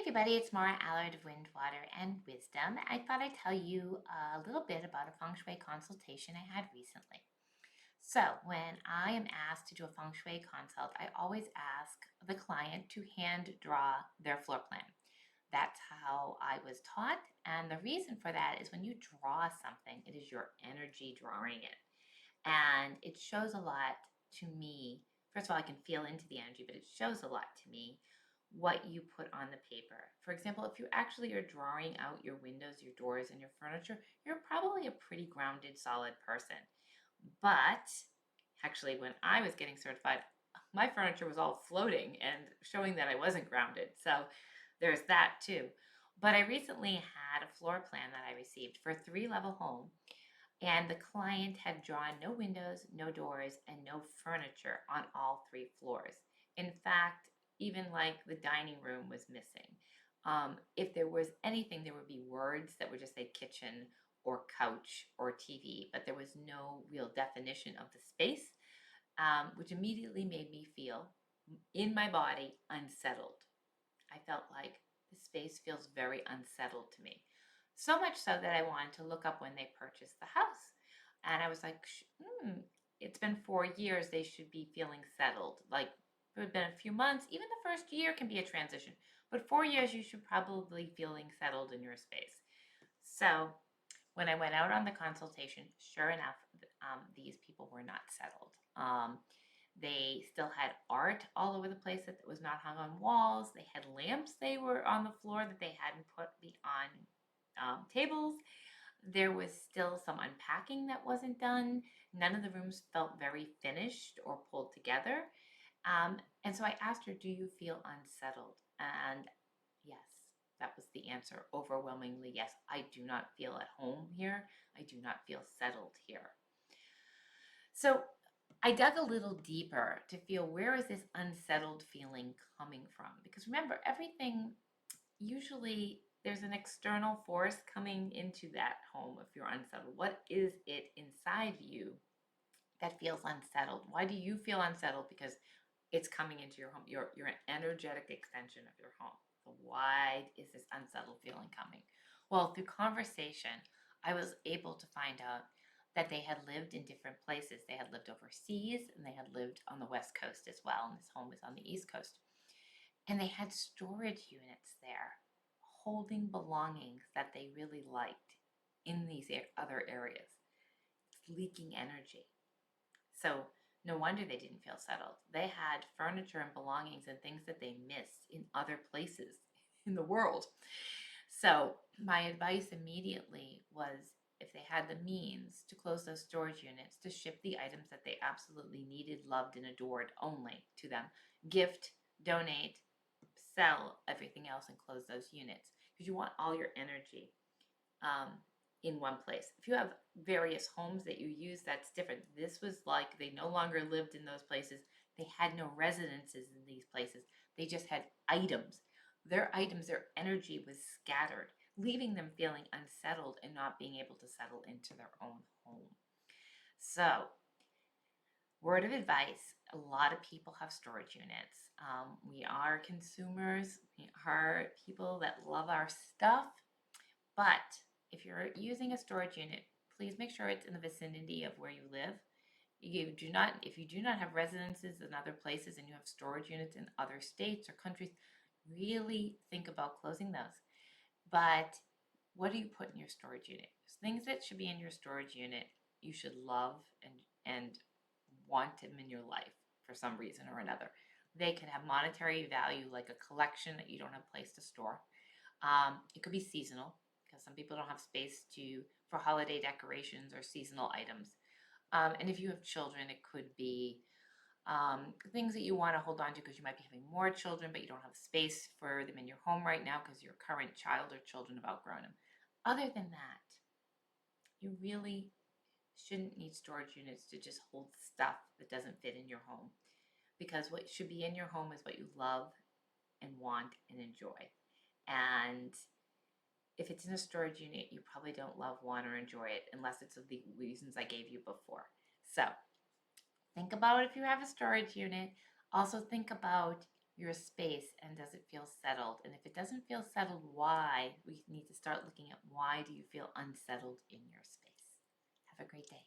everybody, it's Mara Allard of Wind, Water, and Wisdom. I thought I'd tell you a little bit about a feng shui consultation I had recently. So, when I am asked to do a feng shui consult, I always ask the client to hand draw their floor plan. That's how I was taught, and the reason for that is when you draw something, it is your energy drawing it. And it shows a lot to me. First of all, I can feel into the energy, but it shows a lot to me what you put on the paper. For example, if you actually are drawing out your windows, your doors, and your furniture, you're probably a pretty grounded, solid person. But actually, when I was getting certified, my furniture was all floating and showing that I wasn't grounded. So there's that too. But I recently had a floor plan that I received for a 3-level home, and the client had drawn no windows, no doors, and no furniture on all 3 floors. In fact, even like the dining room was missing. If there was anything, there would be words that would just say kitchen or couch or TV, but there was no real definition of the space, which immediately made me feel in my body unsettled. I felt like the space feels very unsettled to me. So much so that I wanted to look up when they purchased the house. And I was like, it's been 4 years. They should be feeling settled. Like, it had been a few months. Even the first year can be a transition. But 4 years, you should probably feeling settled in your space. So when I went out on the consultation, sure enough, these people were not settled. They still had art all over the place that was not hung on walls. They had lamps they were on the floor that they hadn't put on tables. There was still some unpacking that wasn't done. None of the rooms felt very finished or pulled together. And so I asked her, do you feel unsettled? And yes, that was the answer. Overwhelmingly, yes. I do not feel at home here. I do not feel settled here. So I dug a little deeper to feel, where is this unsettled feeling coming from? Because remember, everything, usually there's an external force coming into that home if you're unsettled. What is it inside you that feels unsettled? Why do you feel unsettled? Because it's coming into your home. You're an energetic extension of your home. So why is this unsettled feeling coming? Well, through conversation, I was able to find out that they had lived in different places. They had lived overseas and they had lived on the West Coast as well. And this home was on the East Coast. And they had storage units there holding belongings that they really liked in these other areas. It's leaking energy. So no wonder they didn't feel settled. They had furniture and belongings and things that they missed in other places in the world. So my advice immediately was, if they had the means to close those storage units, to ship the items that they absolutely needed, loved, and adored only to them. Gift, donate, sell everything else and close those units, because you want all your energy in one place. If you have various homes that you use, that's different. This was like they no longer lived in those places. They had no residences in these places. They just had items. Their items, their energy was scattered, leaving them feeling unsettled and not being able to settle into their own home. So, word of advice, a lot of people have storage units. We are consumers, we are people that love our stuff, but if you're using a storage unit, please make sure it's in the vicinity of where you live. If you do not have residences in other places and you have storage units in other states or countries, really think about closing those. But what do you put in your storage unit? There's things that should be in your storage unit you should love and want them in your life for some reason or another. They can have monetary value, like a collection that you don't have a place to store. It could be seasonal, because some people don't have space for holiday decorations or seasonal items. And if you have children, it could be things that you want to hold on to because you might be having more children, but you don't have space for them in your home right now because your current child or children have outgrown them. Other than that, you really shouldn't need storage units to just hold stuff that doesn't fit in your home, because what should be in your home is what you love and want and enjoy. And if it's in a storage unit, you probably don't love, want, or enjoy it unless it's of the reasons I gave you before. So think about if you have a storage unit. Also think about your space and does it feel settled? And if it doesn't feel settled, why? We need to start looking at why do you feel unsettled in your space. Have a great day.